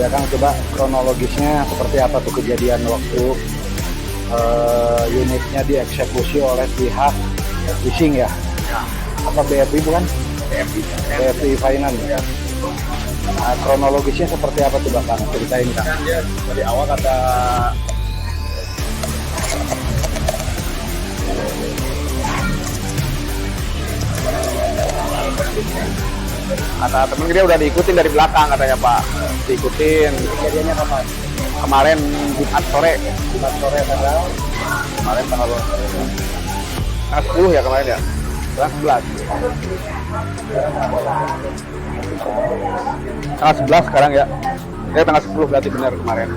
Ya Kang, coba kronologisnya seperti apa tuh kejadian waktu unitnya dieksekusi oleh pihak leasing ya? Ya, Apa BFI bukan? BFI. BFI Finance ya. Nah, kronologisnya seperti apa tuh Kang? Ceritain Kang. Kan dia dari awal kata temen dia udah diikutin dari belakang katanya Pak, diikutin Kejadiannya kapan? kemarin Jumat sore, Jumat sore tanggal kemarin tanggal 10 ya kemarin ya, tanggal 11 sekarang ya, tanggal 10 berarti benar kemarin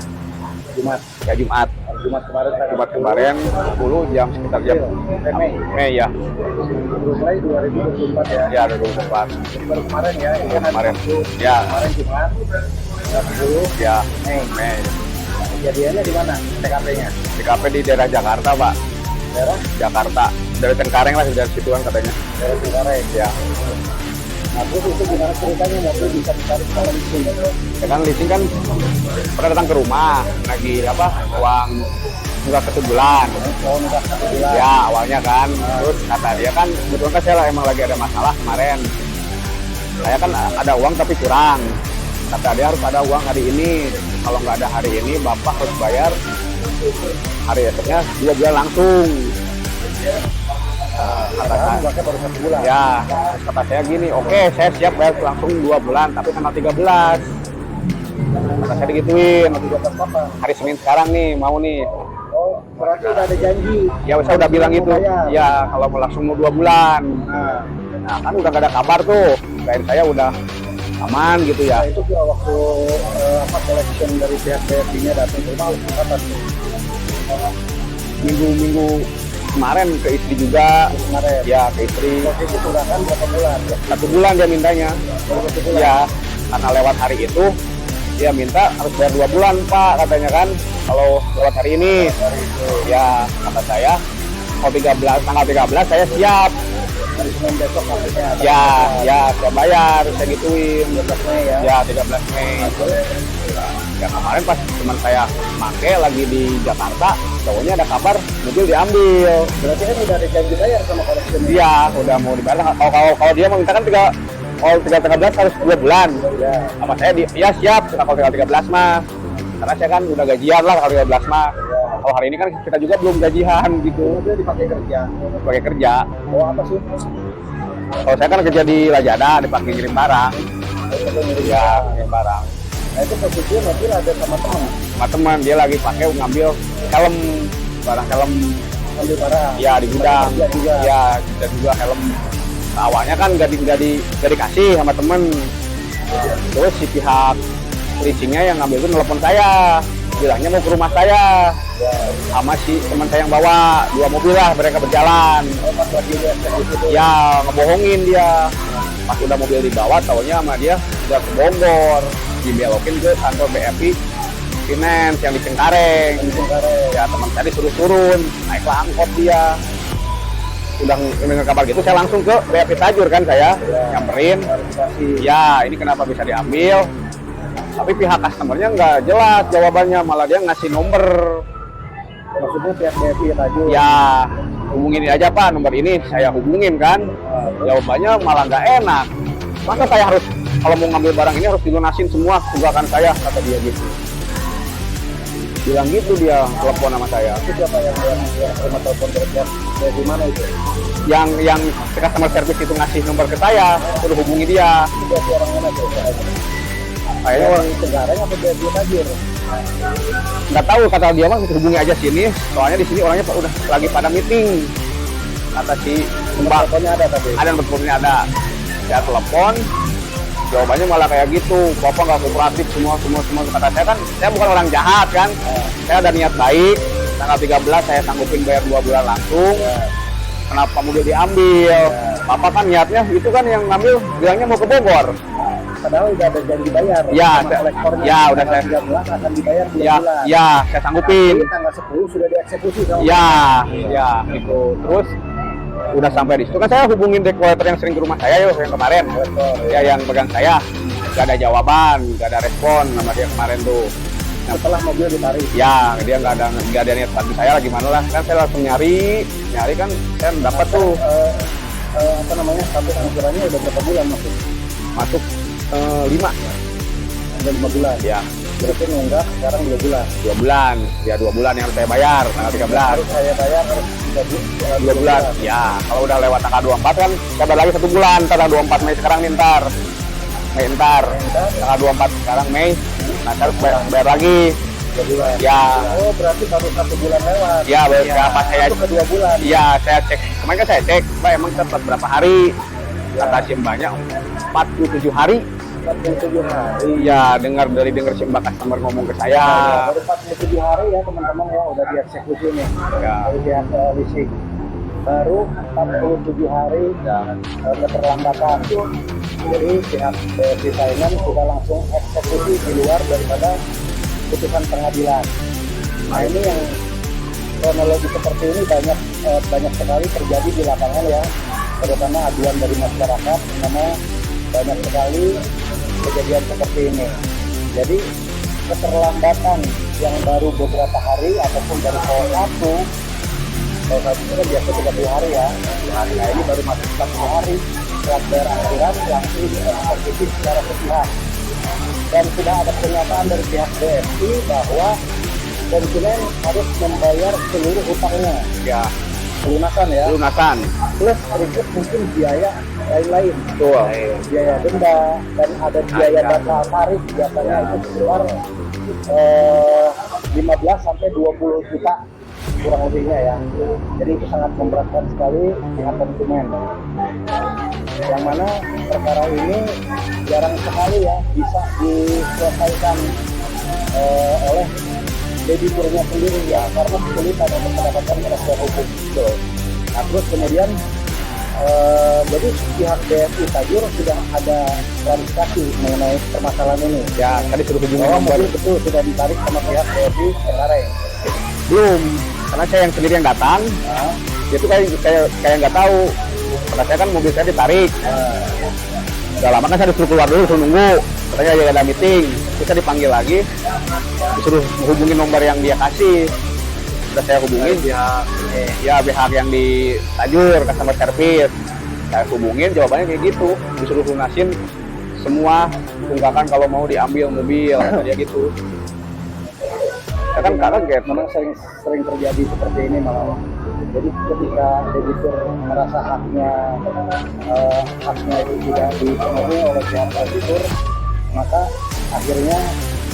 Jumat. ya Jumat. Jumat kemarin tanggal Jumat kemarin 10 jam sekitar jam Mei ya. mulai 2024 ya. Ya, 2024. Jadi baru kemarin ya. Ini kan Kemarin. Sabtu. Ya. Kemarin Jumat tanggal 10 Ya, Mei. Kejadiannya di mana? TKP-nya? TKP di daerah Jakarta, Pak. Daerah Jakarta. Dari Cengkareng lah, dari situ kan katanya. daerah Cengkareng. Ya. Nah, terus itu gimana ceritanya mobil bisa ditarik sama leasing? Ya kan leasing kan pernah datang ke rumah, lagi apa? Uang nggak kesebulan. Oh, udah 1 bulan. Ya, awalnya kan. Terus kata dia kan, kebetulan kan saya emang lagi ada masalah kemarin. Saya kan ada uang tapi kurang. Kata dia harus ada uang hari ini. Kalau nggak ada hari ini, Bapak harus bayar hari esoknya 2 bulan langsung. Kata Sekarang saya, pakai baru 1 bulan. ya, terus kata saya gini, oke saya siap bayar langsung 2 bulan, tapi tanggal 13. Kata saya digituin, 13 apa? hari Senin sekarang nih, mau nih. Oh, berarti udah ada janji. Ya saya udah bilang gitu, Bayar. ya kalau mau langsung mau 2 bulan. Nah, Nah kan udah gak ada kabar tuh, kain saya udah aman gitu ya. itu juga waktu collection dari pihak BFI-nya datang ke rumah kapan tuh? Minggu kemarin ke istri juga, Kemarin. ya ke istri. Posisi sudah kan berapa bulan? 1 bulan dia mintanya. Baru 1 bulan. Ya, karena lewat hari itu dia minta harus bayar 2 bulan Pak katanya kan. Kalau lewat hari ini, ya kata saya, kalau 13 tanggal 13 saya siap. Hari Senin besok maksudnya. Ya saya bayar, saya gituin. 13 Mei ya. Ya 13 Mei. Ya kemarin pas teman saya make lagi di Jakarta, cowoknya ada kabar mobil diambil. Berarti kan udah ada janji bayar sama collection. Dia udah mau dibayar. Kalau dia mau minta kan kalau 13 harus 2 bulan. Ya. Sama saya ya siap kalau tanggal 13 mah. Karena saya kan udah gajian lah kalau 13 mah. Kalau hari ini kan kita juga belum gajian gitu. Mobil dipakai kerja. Sebagai kerja. Oh, apa sih? Kalau saya kan kerja di Lazada, dipakai ngirim barang. Ya, ngirim barang. Nah, itu posisinya mobil ada sama teman. Sama teman dia lagi pakai ngambil helm, barang helm. Ambil barang. Ya di gudang. Kerja juga. Ya, dan juga helm. Nah, awalnya kan nggak dikasih sama temen. Terus si pihak leasingnya yang ngambil itu nelpon saya, bilangnya mau ke rumah saya. Sama si teman saya yang bawa 2 mobil lah, mereka berjalan. Oh, pas lagi dia itu. Ya ngebohongin dia. Pas udah mobil dibawa, taunya sama dia udah ke Bogor, dibelokin ke kantor BFI Finance yang di Cengkareng. Ya teman saya disuruh turun, naiklah angkot dia. Udah dengar kabar gitu, saya langsung ke BFI Tajur kan saya, nyamperin. Ya ini kenapa bisa diambil? Tapi pihak customernya nggak jelas jawabannya, malah dia ngasih nomor. Maksudnya pihak BFI Tajur. Ya hubungin aja Pak, nomor ini saya hubungin kan. Jawabannya malah nggak enak. Masa saya harus, kalau mau ngambil barang ini harus dilunasin semua tunggakan saya, kata dia gitu. Bilang gitu dia, telepon sama saya. Itu siapa yang terima telepon dari mana itu? Yang customer service itu ngasih nomor ke saya, suruh hubungi dia. Itu orang mana tuh? Kayaknya orang Cengkareng apa BFI Tajur? nggak tahu, kata dia mah hubungi aja sini. Soalnya di sini orangnya udah lagi pada meeting. Kata si Mbak, Teleponnya ada tadi. ada nomor teleponnya ada. Saya telepon, jawabannya malah kayak gitu, bapak nggak kooperatif semua. Kata saya kan, saya bukan orang jahat kan, saya ada niat baik. Tanggal 13 saya sanggupin bayar 2 bulan langsung. Kenapa mobil diambil? Bapak kan niatnya itu kan yang ngambil bilangnya mau ke Bogor. Padahal udah ada janji bayar. Ya, sama kolektornya. ya, udah Tanggal saya- 13 akan dibayar 2 Ya, bulan. ya saya sanggupin. Tapi tanggal 10 sudah dieksekusi sama Ya itu. Terus udah sampai di situ kan saya hubungin dekorator yang sering ke rumah saya yang kemarin, kolektor. ya yang pegang saya. nggak ada jawaban, nggak ada respon sama dia kemarin tuh. Setelah mobil ditarik. Ya, dia nggak ada niat bantu saya lah gimana lah. Kan saya langsung nyari kan saya dapat tuh Apa namanya, status angsurannya udah berapa bulan masuk 5. Udah 5 bulan. Ya, Berarti nunggak sekarang 2 bulan. 2 bulan. Ya 2 bulan yang harus saya bayar tanggal 13. Harus saya bayar 2 bulan. Ya, kalau udah lewat tanggal 24 kan saya bayar lagi 1 bulan. Tanggal 24 Mei sekarang nih ntar. Tanggal 24 sekarang Mei. Nah, saya harus bayar lagi. 2 bulan. Ya. Oh, berarti baru 1 bulan lewat. Ya, berapa saya Itu ke 2 bulan. Iya, saya cek. Kemarin kan saya cek, Pak emang cepat berapa hari? Kata SIM banyak 47 hari. 47 hari. Iya, dengar SIM customer ngomong ke saya. Baru 47 hari ya teman-teman ya, udah dieksekusi nih. Ya. Dari pihak leasing. Baru 47 hari dan keterlambatan. Jadi pihak BRI Finance sudah langsung eksekusi di luar daripada putusan pengadilan. Nah, ini yang kronologi seperti ini banyak sekali terjadi di lapangan ya, terutama aduan dari masyarakat, karena banyak sekali kejadian seperti ini. Jadi keterlambatan yang baru beberapa hari ataupun dari kalau satu itu kan biasa 30 hari ya. Nah, ini baru masuk 40 hari setelah bayar angsuran langsung dieksekusi secara sepihak. Dan sudah ada pernyataan dari pihak BSI bahwa konsumen harus membayar seluruh hutangnya, Ya, pelunasan ya, lunasan. plus sedikit mungkin biaya lain-lain, Betul. biaya denda dan ada biaya data tarif biasanya itu sekitar 15 sampai 20 juta kurang lebihnya ya. Jadi itu sangat memberatkan sekali pihak konsumen. Yang mana perkara ini jarang sekali ya bisa diselesaikan oleh debiturnya sendiri ya, karena kesulitan untuk mendapatkan kepastian hukum. Nah, terus kemudian jadi pihak BSI Tajur sudah ada klarifikasi mengenai permasalahan ini. Ya, tadi suruh hubungi Bahwa nomor. mobil betul sudah ditarik sama pihak BSI Cengkareng. Belum, karena saya yang sendiri yang datang. Nah, Itu kayak nggak tahu. Karena saya kan mobil saya ditarik. Udah lama kan saya disuruh keluar dulu, disuruh nunggu. Katanya lagi ada meeting. Terus saya dipanggil lagi, disuruh hubungi nomor yang dia kasih. Udah saya hubungin, ya pihak yang di Tajur, customer service. Saya hubungin, jawabannya kayak gitu. Disuruh lunasin semua tunggakan kalau mau diambil mobil, kata dia gitu. Saya kan kaget. memang sering terjadi seperti ini malah. Jadi ketika debitur merasa haknya itu tidak dipenuhi oleh pihak debitur, maka akhirnya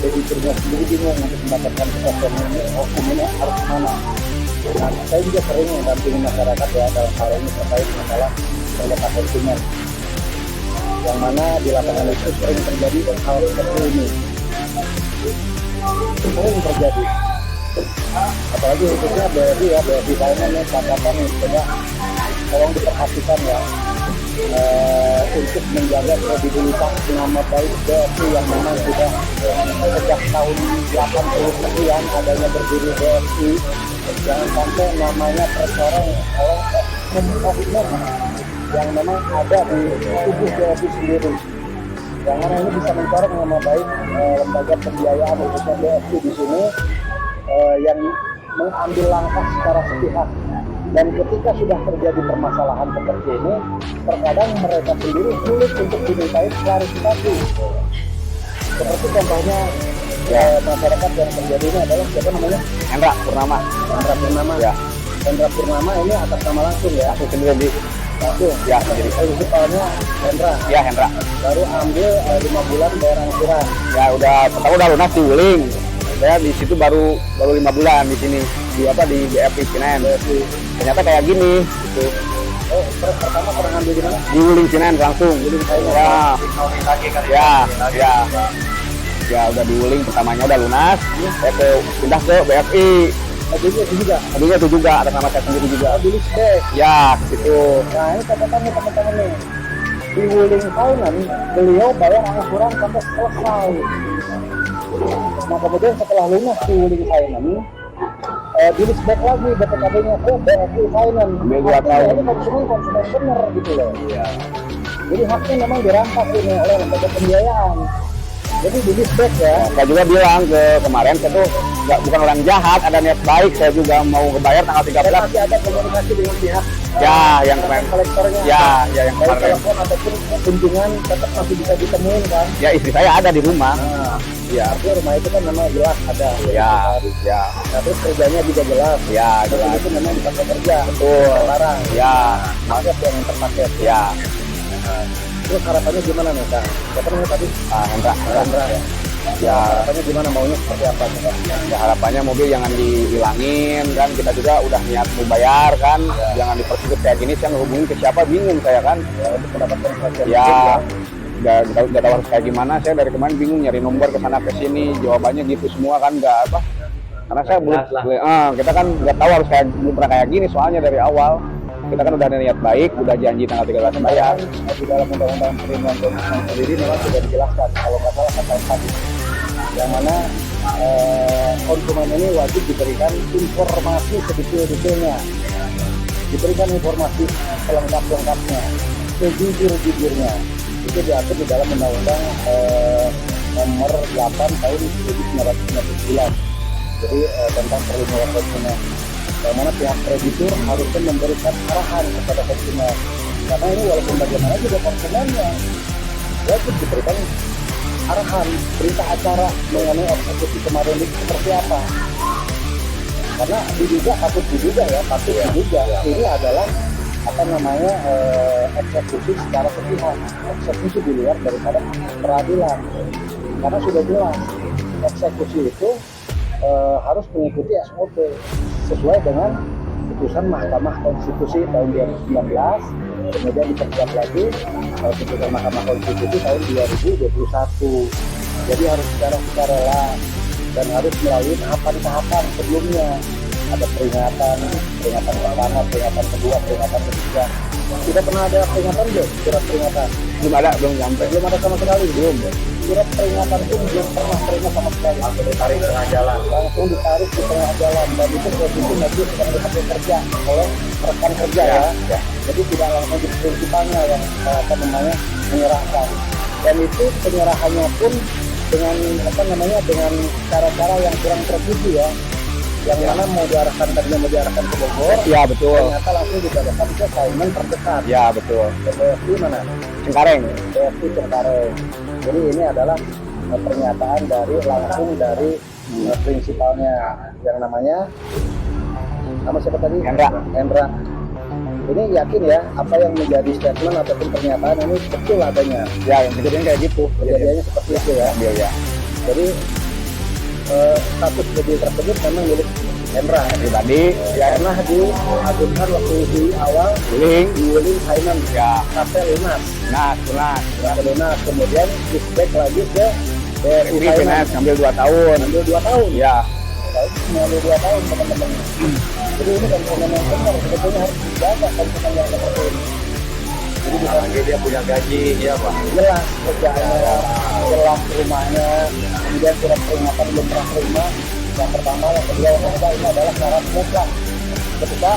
debiturnya sendiri bingung untuk mendapatkan kepastian hukum ini harus kemana. Nah, saya juga sering mendampingi masyarakat ya dalam hal ini terkait masalah sengketa konsumen, yang mana di lapangan itu sering terjadi hal seperti ini. Sering terjadi. Apalagi khususnya BRI Finance ya, catatan nih, coba tolong diperhatikan ya, untuk menjaga kredibilitas nama baik BRI yang memang sudah sejak tahun 80 sekian adanya berdiri BRI. Jangan sampai namanya tercoreng oleh oknum yang memang ada di tubuh BRI sendiri, yang mana ini bisa mencoreng nama baik lembaga pembiayaan khususnya BRI di sini, yang mengambil langkah secara sepihak. Dan ketika sudah terjadi permasalahan seperti ini, terkadang mereka sendiri sulit untuk dimintai klarifikasi. Seperti contohnya masyarakat yang terjadi ini adalah siapa namanya? Hendra Purnama. Hendra Purnama. Ya. Hendra Purnama ini atas nama langsung ya? Aku sendiri. Langsung. Ya, sendiri. Prinsipalnya Hendra. Ya, Hendra. Baru ambil 5 bulan bayar angsuran. Ya pertama udah lunas di Wuling. Saya di situ baru 5 bulan di sini di BRI Finance. Ternyata kayak gini gitu. Oh, pertama pernah ngambil di mana? Di Wuling Finance langsung. Ya udah di Wuling pertamanya udah lunas. Saya pindah ke BRI. Tadinya itu juga ada nama saya sendiri juga. Di Lisbeth. Ya, situ. Nah, ini catatannya teman-teman nih. Di Wuling Finance, beliau bayar angsuran sampai selesai. Nah, kemudian setelah lunas di Wuling Finance, di Lisbeth lagi BPKB-nya ke BRI Finance. Artinya ini konsumen bener gitu loh. Iya. Jadi haknya memang dirampas ini oleh lembaga pembiayaan. Jadi di disback ya. Saya juga bilang kemarin saya tuh bukan orang jahat, ada niat baik, saya juga mau kebayar tanggal 13. Masih ada komunikasi dengan pihak Yang kemarin kolektornya. Yang Baik kemarin. telepon ataupun kunjungan tetap masih bisa ditemuin kan. Ya istri saya ada di rumah. Nah, Ya, artinya rumah itu kan memang jelas ada. ya. Nah, terus kerjanya juga jelas. Ya, Terus jelas. itu memang dipakai kerja. Betul. Barang. Ya, Paket yang terpaket. ya. Terus harapannya gimana nih Kang? Siapa namanya tadi? Hendra. Chandra ya. Ya, Harapannya gimana, maunya seperti apa nih Kang? ya harapannya mobil jangan dihilangin kan, kita juga udah niat mau bayar kan, jangan dipersingkat kayak gini. Saya ngehubungin ke siapa bingung saya kan. Ya, untuk mendapatkan perhatian Ya, publik nggak tahu harus kayak gimana. Saya dari kemarin bingung nyari nomor ke sana ke sini, jawabannya gitu semua kan, nggak apa. Karena saya belum, kita kan nggak tahu harus kayak, belum pernah kayak gini soalnya dari awal. Kita kan udah ada niat baik, udah janji tanggal 13 bayar. Di dalam undang-undang perlindungan konsumen sendiri memang sudah dijelaskan kalau nggak salah pasal 1 yang mana konsumen ini wajib diberikan informasi sedetail-detailnya, diberikan informasi selengkap-lengkapnya, sejujur-jujurnya. Itu diatur di dalam undang-undang nomor 8 tahun 1999. Jadi tentang perlindungan konsumen. Yang mana pihak kreditur harusnya memberikan arahan kepada konsumen. Karena ini walaupun bagaimana juga konsumennya wajib diberikan arahan, berita acara mengenai eksekusi kemarin itu seperti apa. Karena patut diduga ini adalah eksekusi secara sepihak, eksekusi di luar daripada peradilan. Karena sudah jelas eksekusi itu harus mengikuti SOP sesuai dengan putusan Mahkamah Konstitusi tahun 2019, kemudian diperkuat lagi putusan Mahkamah Konstitusi tahun 2021. Jadi harus secara sukarela dan harus melalui tahapan-tahapan sebelumnya. Ada peringatan pertama, peringatan kedua, peringatan ketiga. Tidak pernah ada peringatan belum? Surat peringatan Belum sampai. belum ada sama sekali. Belum. Surat peringatan pun belum pernah terima sama sekali. Langsung ditarik di tengah jalan, dan itu posisi mobil sedang dipakai kerja oleh rekan kerja ya. Jadi tidak langsung di prinsipalnya yang menyerahkan. Dan itu penyerahannya pun dengan dengan cara-cara yang kurang presisi ya. Yang mana mau diarahkan ke Bogor. Ya betul. Ternyata langsung diberikan ke Kaiman terdekat. Ya betul. BFI mana? Cengkareng. BFI Cengkareng. Jadi ini adalah pernyataan langsung dari prinsipalnya yang namanya siapa tadi? Hendra. Ini yakin ya apa yang menjadi statement ataupun pernyataan ini betul adanya. Ya, yang kejadian kayak gitu. Kejadiannya seperti itu ya. Ya. Jadi status mobil tersebut memang milik Hendra Pribadi. ya, pernah diajukan waktu di awal di Wuling Hainan Ya. Kapel Lunas. Lunas. Kemudian disback lagi ke BRI Ini finance ngambil 2 tahun. Ambil 2 tahun. Ya. Ngambil 2 tahun teman-teman. Jadi ini konsumen yang benar, sebetulnya harus dijaga konsumen yang seperti ini. Jadi lagi dia punya gaji, ya Pak. Jelas kerjaannya, jelas rumahnya, kemudian surat peringatan belum pernah terima. Yang pertama, yang kedua, yang ketiga ini adalah syarat mutlak ketika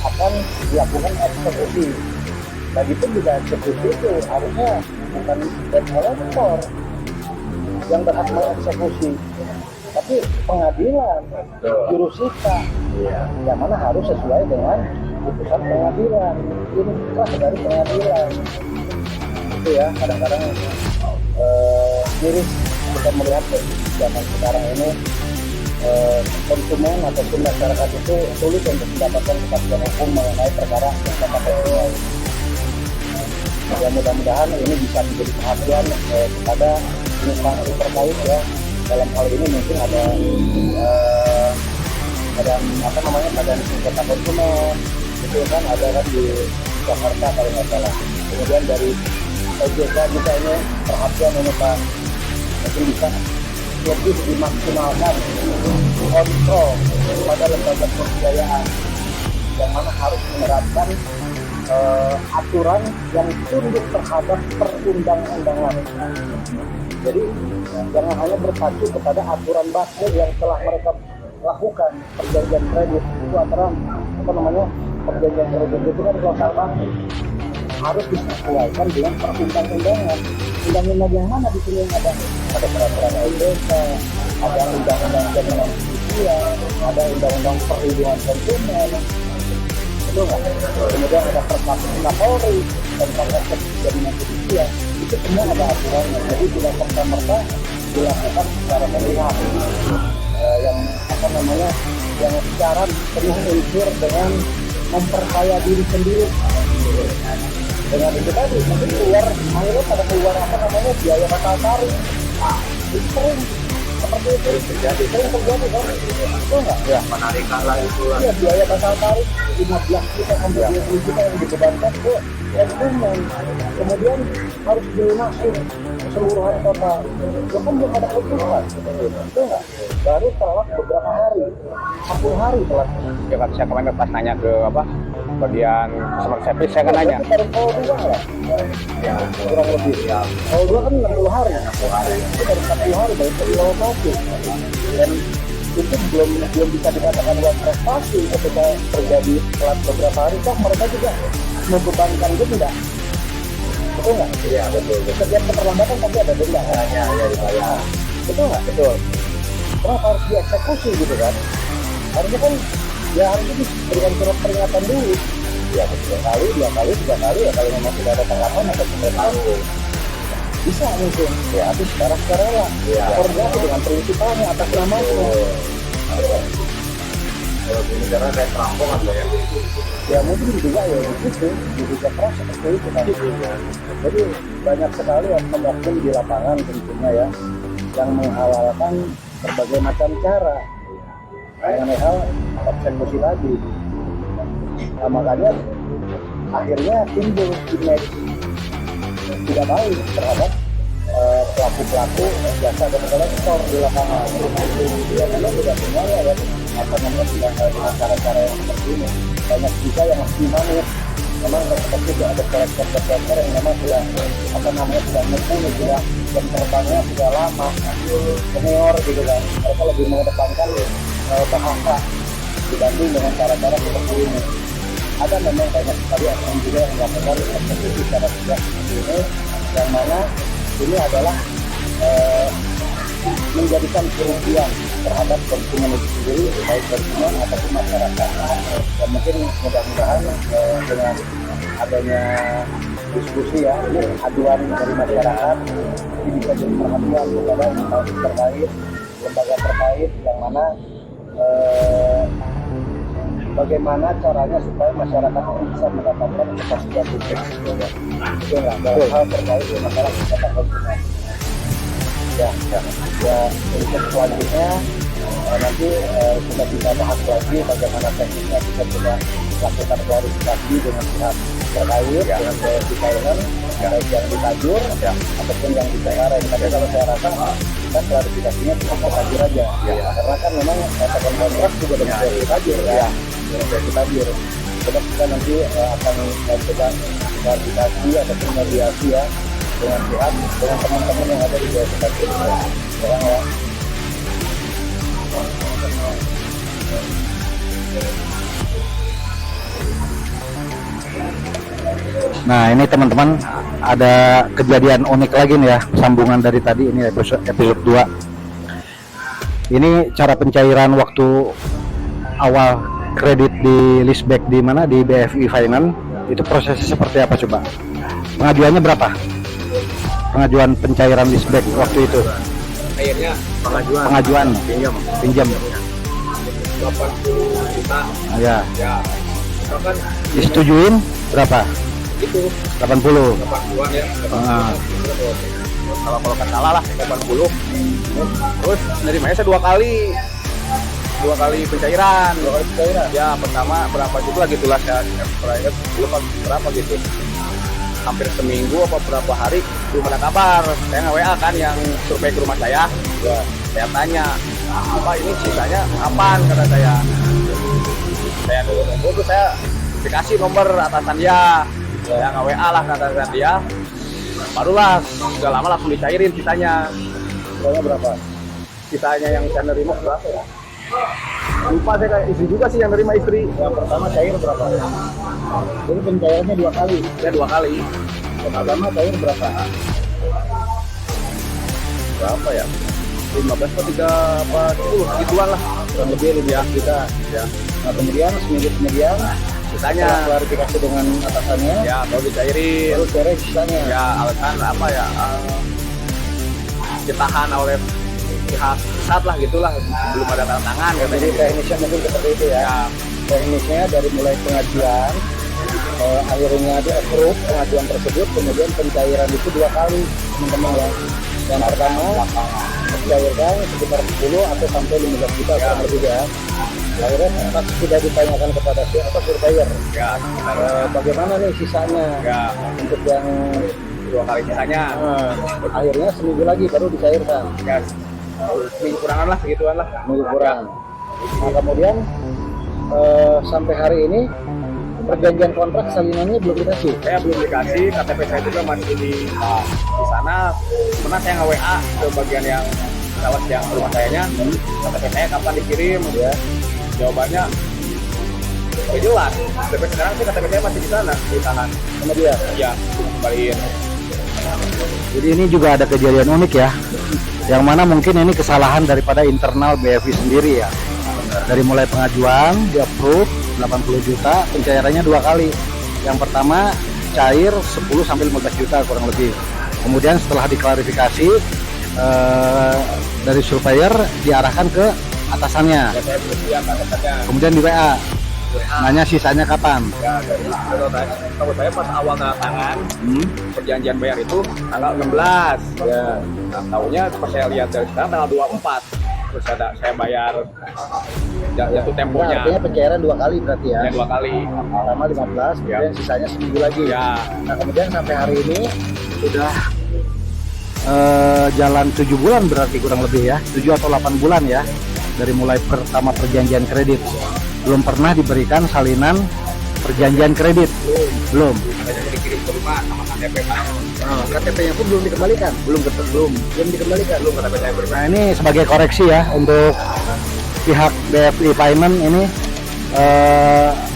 akan dilakukan eksekusi. Bagi pun juga eksekusi itu harusnya bukan debt collector yang berhak mengeksekusi, tapi pengadilan, jurusita, yang mana harus sesuai dengan putusan pengadilan, inkrah dari pengadilan. Itu ya, kadang-kadang miris kita melihat zaman sekarang ini konsumen ataupun masyarakat itu sulit untuk mendapatkan kepastian hukum mengenai perkara yang konsumen. Ya mudah-mudahan ini bisa menjadi perhatian kepada instansi terkait ya. Dalam hal ini mungkin ada badan sengketa konsumen, itu kan ada kan di Jakarta kalau nggak salah. Kemudian dari OJK juga ini perhatian ini Pak, mungkin bisa lebih dimaksimalkan kontrol pada lembaga pembiayaan yang mana harus menerapkan aturan yang tunduk terhadap perundang-undangan. Jadi jangan hanya berpacu kepada aturan baku yang telah mereka lakukan. Perjanjian kredit itu perjanjian kredit itu kan klausul baku. harus disesuaikan dengan perundang-undangan. Undang-undang yang mana di sini yang ada peraturan LPSK, ada undang-undang jaminan sosial, ada undang-undang perlindungan konsumen, itu nggak? Kemudian ada peraturan Kapolri tentang jaminan sosial, itu semua ada aturannya. Jadi tidak serta-merta dilakukan secara sepihak, yang apa namanya, yang secara penuh unsur dengan memperkaya diri sendiri. Dengan itu tadi mungkin keluar, akhirnya pada keluar apa namanya, biaya bakal tarik. Itu sering seperti itu terjadi, sering terjadi kan? Itu enggak? Ya, penarikan lah itu. Iya, biaya bakal tarik 15 juta sampai 20 juta yang dibebankan ke konsumen. Kemudian harus dilunasin keseluruhan total. Itu kan belum ada keputusan. Itu enggak? Baru telat beberapa hari, 10 hari telat. Ya kan saya kemarin pas nanya ke apa bagian customer service, saya kan nanya. Dari kalau 2 lah, ya kurang lebih. Ya. Kalau 2 kan 60 hari. 60 hari. Itu dari 40 hari dari awal masuk. Dan itu belum bisa dikatakan buat prestasi ketika terjadi telat beberapa hari. Toh mereka juga membebankan denda. Betul nggak? Iya betul. Setiap keterlambatan pasti ada denda. Ya dibayar. Betul nggak? Betul. Kenapa harus dieksekusi gitu kan? Harusnya kan ya harusnya diberikan surat peringatan dulu. Ya betul. Kali, 2 kali, 3 kali ya kalau memang sudah ada tanggapan atau pemberitahuan. Bisa mungkin. Ya tapi sekarang lah. Ya. Koordinasi dengan prinsipalnya atas namanya. Kalau di negara kayak terampung atau ya mungkin juga ya begitu, juga keras seperti itu kan. Jadi banyak sekali oknum di lapangan tentunya ya, yang menghalalkan berbagai macam cara mengenai hal eksekusi tadi. Nah, makanya akhirnya timbul image tidak baik terhadap pelaku-pelaku jasa dan kolektor di lapangan. Ya memang tidak semuanya ya, apa namanya, tidak dengan cara-cara yang seperti ini. Banyak juga yang masih manis. Memang seperti itu ada kolektor yang memang sudah apa namanya sudah mumpuni, sudah jam terbangnya sudah lama, senior gitu kan. Mereka lebih mengedepankan bahasa dibanding dengan cara-cara seperti ini. Ada memang banyak sekali orang juga yang melakukan eksekusi secara tidak seperti ini, yang mana ini adalah menjadikan kerugian terhadap konsumen itu sendiri, baik konsumen ataupun masyarakat. Dan mungkin mudah-mudahan dengan adanya diskusi ya, aduan dari masyarakat ini bisa jadi perhatian kepada instansi terkait, lembaga terkait, yang mana bagaimana caranya supaya masyarakat itu bisa mendapatkan kepastian publik. Itu enggak dalam hal terkait dengan masalah kesehatan konsumen. Ya, untuk selanjutnya nanti kita bisa bahas lagi bagaimana teknisnya kita sudah lakukan klarifikasi dengan pihak terkait, dengan desainer, baik yang ditajur ataupun yang dicegarai. Tapi kalau saya rasa kita klarifikasinya cuma tajur aja, karena kan memang katakan kontrak juga dengan tajur ya. Kita biar kita nanti akan coba klarifikasi ataupun mediasi ya dengan pihak, dengan teman-teman yang ada di bawah kita sekarang ya. Nah ini teman-teman, ada kejadian unik lagi nih ya, sambungan dari tadi, ini episode 2. Ini cara pencairan waktu awal kredit di leaseback di mana, di BFI Finance, itu prosesnya seperti apa coba? Pengajuannya berapa? Pengajuan pencairan leaseback waktu itu? Akhirnya Pengajuan pinjam 80 juta. Ya. Kan Disetujuin berapa? itu 80. 80-an ya. Kalau nggak salah lah 80. Terus nerimanya saya 2 kali pencairan. Ya pertama berapa gitu lagi tuh lah, saya ingat berapa gitu. Hampir seminggu apa berapa hari belum ada kabar. Saya nge-WA kan yang survei ke rumah saya. Ya, saya tanya, "Apa ini sisanya kapan?" kata saya. Saya nunggu tuh, saya dikasih nomor atasan dia. Saya nge-WA lah kata dia. Barulah gak lama langsung dicairin sisanya. Berapa? Sisanya yang saya nerima berapa ya? Lupa saya, kayak istri juga sih yang nerima istri. Yang pertama cair berapa? Jadi pencairannya 2 kali. Ya 2 kali. Yang pertama cair berapa? Berapa ya? 15 atau 3 apa 10 gituan lah. Kurang lebih 15 juta. Ya. Nah kemudian seminggu kemudian Sisanya setelah klarifikasi dengan atasannya, ya baru dicairin. baru cair sisanya. Ya alasan apa ya? Ditahan oleh pihak pusat lah gitulah, belum ada tanda tangan Jadi katanya. teknisnya mungkin seperti itu ya. Ya, Teknisnya dari mulai pengajuan, akhirnya di approve pengajuan tersebut, kemudian pencairan itu 2 kali teman-teman ya. Yang pertama mencairkan sekitar 10 atau sampai 15 juta kurang lebih ya. Akhirnya pas sudah ditanyakan kepada surveyor, ya, bagaimana nih sisanya ya, untuk yang 2 kali sisanya. akhirnya seminggu lagi baru dicairkan, Ya, minggu kurangan lah, segituan lah. minggu kurang. Nah kemudian sampai hari ini perjanjian kontrak salinannya belum dikasih. Saya belum dikasih, KTP saya juga masih di sana. Pernah saya nge-WA ke bagian yang sales yang rumah sayanya, KTP saya kapan dikirim, Ya, jawabannya ya jelas. KTP sekarang sih KTP saya masih di sana, ditahan. kemudian Ya, kembaliin. Jadi ini juga ada kejadian unik ya, yang mana mungkin ini kesalahan daripada internal BFI sendiri ya. Dari mulai pengajuan, di approve 80 juta, pencairannya 2 kali. Yang pertama cair 10 sampai 15 juta kurang lebih. Kemudian setelah diklarifikasi dari surveyor diarahkan ke atasannya. Ya, saya belum lihat KTP-nya. Kemudian di WA nanya sisanya kapan. Ya, dari tahu saya pas awal tanda tangan perjanjian bayar itu tanggal 16. Ya, nah, tahunya pas saya lihat dari sekarang tanggal 24. Terus saya bayar jatuh Nah, temponya. artinya pencairan 2 kali berarti ya. Ya 2 kali. Pertama 15, kemudian sisanya seminggu lagi. Ya, Nah kemudian sampai hari ini Sudah jalan 7 bulan berarti kurang lebih ya, 7 atau 8 bulan ya, dari mulai pertama perjanjian kredit. Belum pernah diberikan salinan perjanjian kredit. Belum. katanya dikirim ke rumah sama KTP Pak. KTP-nya pun belum dikembalikan. Belum dikembalikan. Belum KTP saya belum. Nah ini sebagai koreksi ya untuk pihak BFI Finance ini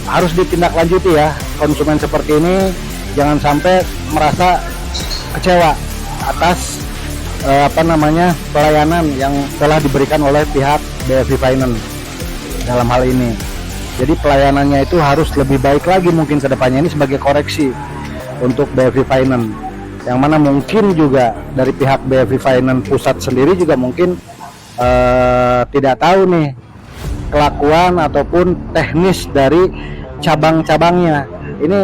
harus ditindaklanjuti ya, konsumen seperti ini jangan sampai merasa kecewa atas pelayanan yang telah diberikan oleh pihak BFI Finance dalam hal ini. Jadi pelayanannya itu harus lebih baik lagi mungkin ke depannya, ini sebagai koreksi untuk BFI Finance. Yang mana mungkin juga dari pihak BFI Finance pusat sendiri juga mungkin tidak tahu nih kelakuan ataupun teknis dari cabang-cabangnya. Ini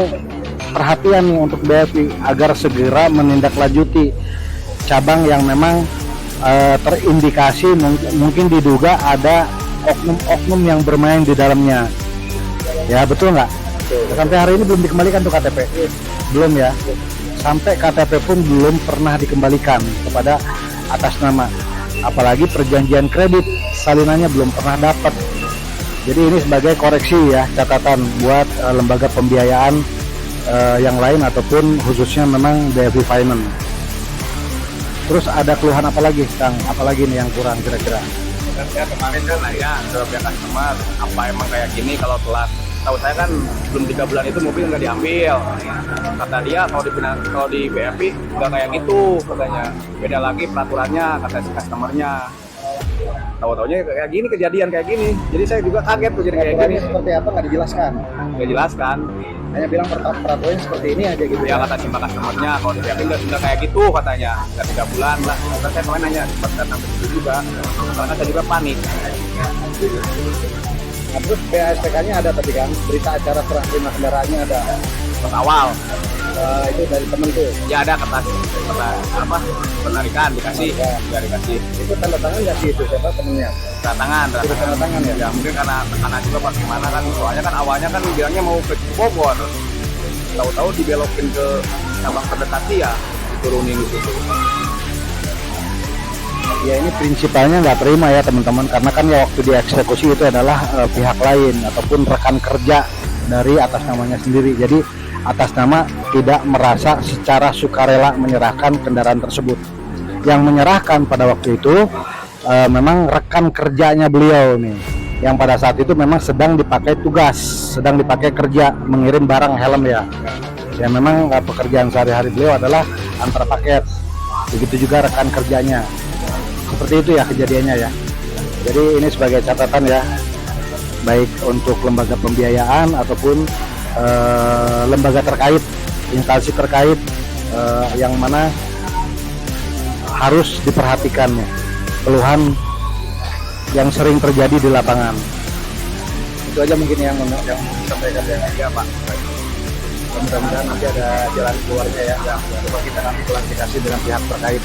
perhatian nih untuk BFI agar segera menindaklanjuti cabang yang memang terindikasi mungkin diduga ada oknum-oknum yang bermain di dalamnya. Ya betul nggak? Sampai hari ini belum dikembalikan tuh KTP. Belum ya. Sampai KTP pun belum pernah dikembalikan kepada atas nama. Apalagi perjanjian kredit salinannya belum pernah dapat. Jadi ini sebagai koreksi ya, catatan buat lembaga pembiayaan yang lain ataupun khususnya memang BFI Finance. Terus ada keluhan apa lagi, Kang? Apalagi nih yang kurang kira-kira? Ya kemarin kan lah ya ke pihak customer, apa emang kayak gini kalau telat. Tahu saya kan belum 3 bulan itu mobil nggak diambil. Kata dia kalau di BFI nggak kayak gitu katanya. Beda lagi peraturannya kata si customernya. Tahu-taunya kayak gini, kejadian kayak gini. Jadi saya juga kaget tuh jadi kayak gini. Peraturannya seperti apa nggak dijelaskan. Nggak jelaskan. Hanya bilang peraturannya seperti ini aja gitu. Ya kata si customernya kalau di BFI nggak kayak gitu katanya. Nggak 3 bulan lah. Terus saya kemarin nanya sempat datang ke situ juga. Karena saya juga panik. Nah, terus BASPK-nya ada tadi kan, berita acara serah terima kendaraannya ada. Pas awal Itu dari temen tuh. ya ada kata apa penarikan dikasih ya dikasih Itu tanda tangan nggak sih itu siapa temennya? tanda tangan Itu tanda tangan ya? ya mungkin karena juga bagaimana kan soalnya kan awalnya kan bilangnya mau ke Bogor tahu-tahu dibelokin ke cabang terdekat ya turunin di situ. Ya ini prinsipalnya nggak terima ya teman-teman, karena kan ya waktu dieksekusi itu adalah pihak lain ataupun rekan kerja dari atas namanya sendiri. Jadi atas nama tidak merasa secara sukarela menyerahkan kendaraan tersebut. Yang menyerahkan pada waktu itu memang rekan kerjanya beliau nih, yang pada saat itu memang sedang dipakai tugas, sedang dipakai kerja mengirim barang helm ya. Ya memang pekerjaan sehari-hari beliau adalah antar paket. Begitu juga rekan kerjanya. Seperti itu ya kejadiannya ya. Jadi ini sebagai catatan ya, baik untuk lembaga pembiayaan ataupun lembaga terkait, instansi terkait yang mana harus diperhatikan ya, keluhan yang sering terjadi di lapangan. Itu aja mungkin yang disampaikan ya Pak. Mudah-mudahan nanti ada jalan keluarnya ya. Coba kita nanti klarifikasi dengan pihak terkait.